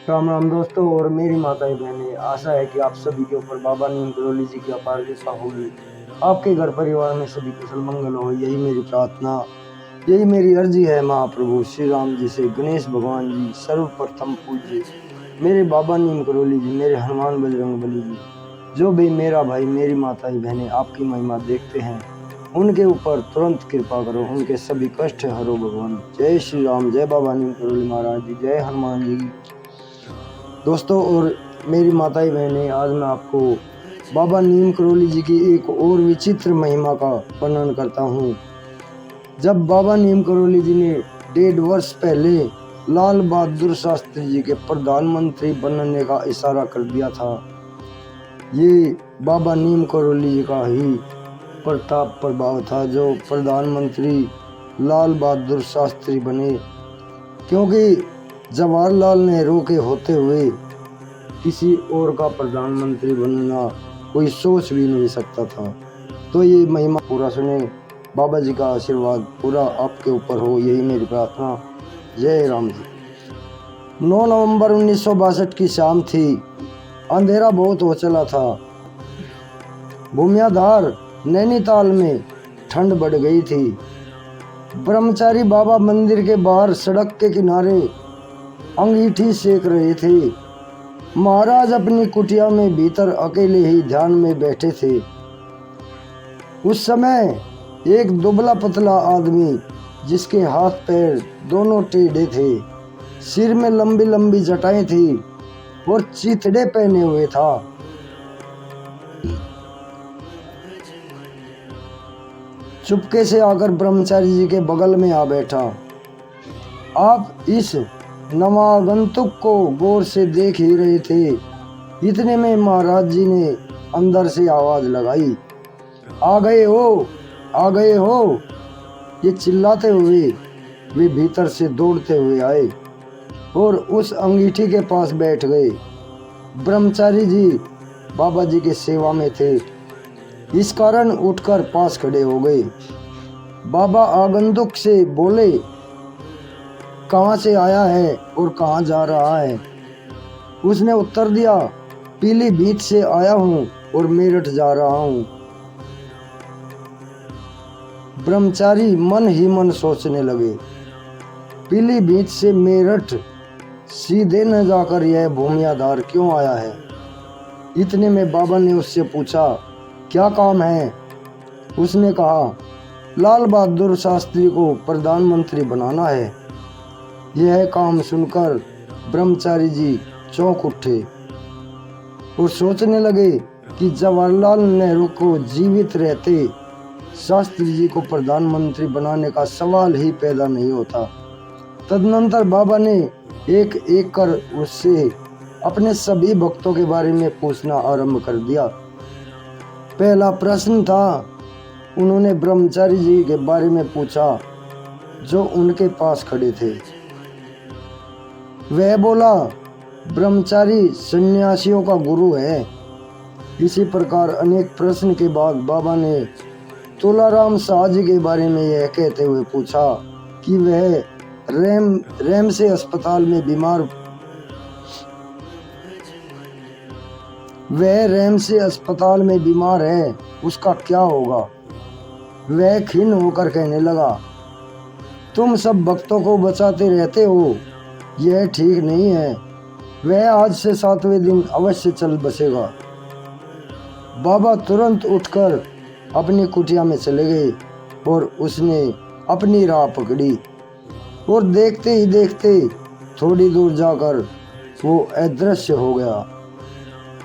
राम राम दोस्तों और मेरी माताएं बहनें, आशा है कि आप सभी के ऊपर बाबा नीम करोली जी की अपार कृपा होगी। आपके घर परिवार में सभी कुशल मंगल हो, यही मेरी प्रार्थना, यही मेरी अर्जी है। महाप्रभु श्री राम जी से, गणेश भगवान जी, सर्वप्रथम पूज्य मेरे बाबा नीम करोली जी, मेरे हनुमान बजरंग बली जी, जो भी मेरा भाई मेरी माताएं बहनें आपकी महिमा देखते हैं, उनके ऊपर तुरंत कृपा करो, उनके सभी कष्ट हरो भगवान। जय श्री राम, जय बाबा नीम करोली महाराज जी, जय हनुमान जी की। दोस्तों और मेरी माताएं बहनें, आज मैं आपको बाबा नीम करोली जी की एक और विचित्र महिमा का वर्णन करता हूँ। जब बाबा नीम करोली जी ने 1.5 वर्ष पहले लाल बहादुर शास्त्री जी के प्रधानमंत्री बनने का इशारा कर दिया था, ये बाबा नीम करोली जी का ही प्रताप प्रभाव था जो प्रधानमंत्री लाल बहादुर शास्त्री बने, क्योंकि जवाहरलाल नेहरू के होते हुए किसी और का प्रधानमंत्री बनना कोई सोच भी नहीं सकता था। तो ये महिमा पूरा सुने, बाबा जी का आशीर्वाद पूरा आपके ऊपर हो, यही मेरी प्रार्थना। जय राम जी। 9 नवंबर 1962 की शाम थी। अंधेरा बहुत हो चला था। भूमियाधार नैनीताल में ठंड बढ़ गई थी। ब्रह्मचारी बाबा मंदिर के बाहर सड़क के किनारे अंगीठी सेक रहे थे। महाराज अपनी कुटिया में भीतर अकेले ही ध्यान में बैठे थे। उस समय एक दुबला पतला आदमी, जिसके हाथ पैर दोनों टेढ़े थे, सिर में लंबी लंबी जटाएं थी और चिथड़े पहने हुए था, चुपके से आकर ब्रह्मचारी जी के बगल में आ बैठा। आप इस नवागंतुक को गौर से देख ही रहे थे, इतने में महाराज जी ने अंदर से आवाज लगाई, आ गए हो, आ गए हो। ये चिल्लाते हुए वे भीतर से दौड़ते हुए आए और उस अंगीठी के पास बैठ गए। ब्रह्मचारी जी बाबा जी की सेवा में थे, इस कारण उठकर पास खड़े हो गए। बाबा आगंतुक से बोले, कहाँ से आया है और कहाँ जा रहा है? उसने उत्तर दिया, पीलीभीत से आया हूँ और मेरठ जा रहा हूँ। ब्रह्मचारी मन ही मन सोचने लगे, पीलीभीत से मेरठ सीधे न जाकर यह भूमियाधार क्यों आया है? इतने में बाबा ने उससे पूछा, क्या काम है? उसने कहा, लाल बहादुर शास्त्री को प्रधानमंत्री बनाना है। यह काम सुनकर ब्रह्मचारी जी चौंक उठे और सोचने लगे कि जवाहरलाल नेहरू को जीवित रहते शास्त्री जी को प्रधानमंत्री बनाने का सवाल ही पैदा नहीं होता। तदनंतर बाबा ने एक एक कर उससे अपने सभी भक्तों के बारे में पूछना आरंभ कर दिया। पहला प्रश्न था, उन्होंने ब्रह्मचारी जी के बारे में पूछा जो उनके पास खड़े थे। वह बोला, ब्रह्मचारी सन्यासियों का गुरु है। इसी प्रकार अनेक प्रश्न के बाद बाबा ने तुलाराम शाह जी के बारे में यह कहते हुए पूछा कि वह रैम से अस्पताल में बीमार है, उसका क्या होगा? वह खिन्न होकर कहने लगा, तुम सब भक्तों को बचाते रहते हो, यह ठीक नहीं है। वह आज से 7वें दिन अवश्य चल बसेगा। बाबा तुरंत उठकर अपनी कुटिया में चले गए और उसने अपनी राह पकड़ी और देखते ही देखते थोड़ी दूर जाकर वो अदृश्य हो गया।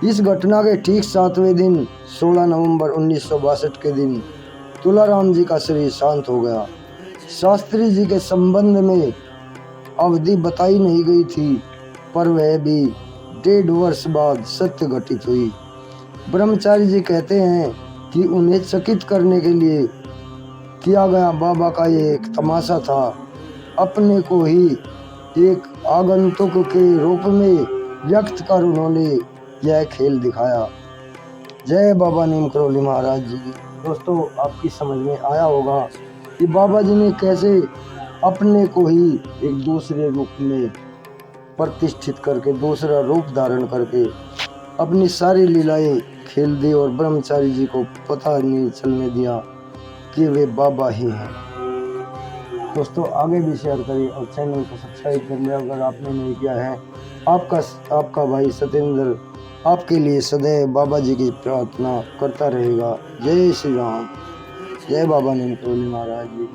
इस घटना के ठीक 7वें दिन 16 नवंबर 1962 के दिन तुलाराम जी का शरीर शांत हो गया। शास्त्री जी के संबंध में अवधि बताई नहीं गई थी, पर वह भी 1.5 वर्ष बाद सत्य घटित हुई। ब्रह्मचारी जी कहते हैं कि उन्हें चकित करने के लिए किया गया बाबा का ये एक तमाशा था। अपने को ही एक आगंतुक के रूप में व्यक्त कर उन्होंने यह खेल दिखाया। जय बाबा नीम करोली महाराज जी की। दोस्तों, आपकी समझ में आया होगा कि बाबा जी ने कैसे अपने को ही एक दूसरे रूप में प्रतिष्ठित करके दूसरा रूप धारण करके अपनी सारी लीलाएं खेल दी और ब्रह्मचारी जी को पता नहीं चलने दिया कि वे बाबा ही हैं। दोस्तों आगे भी शेयर करिए और चैनल को सब्सक्राइब कर लिया अगर आपने नहीं किया है। आपका भाई सत्येंद्र आपके लिए सदैव बाबा जी की प्रार्थना करता रहेगा। जय श्री राम, जय बाबा नीम करोली महाराज जी।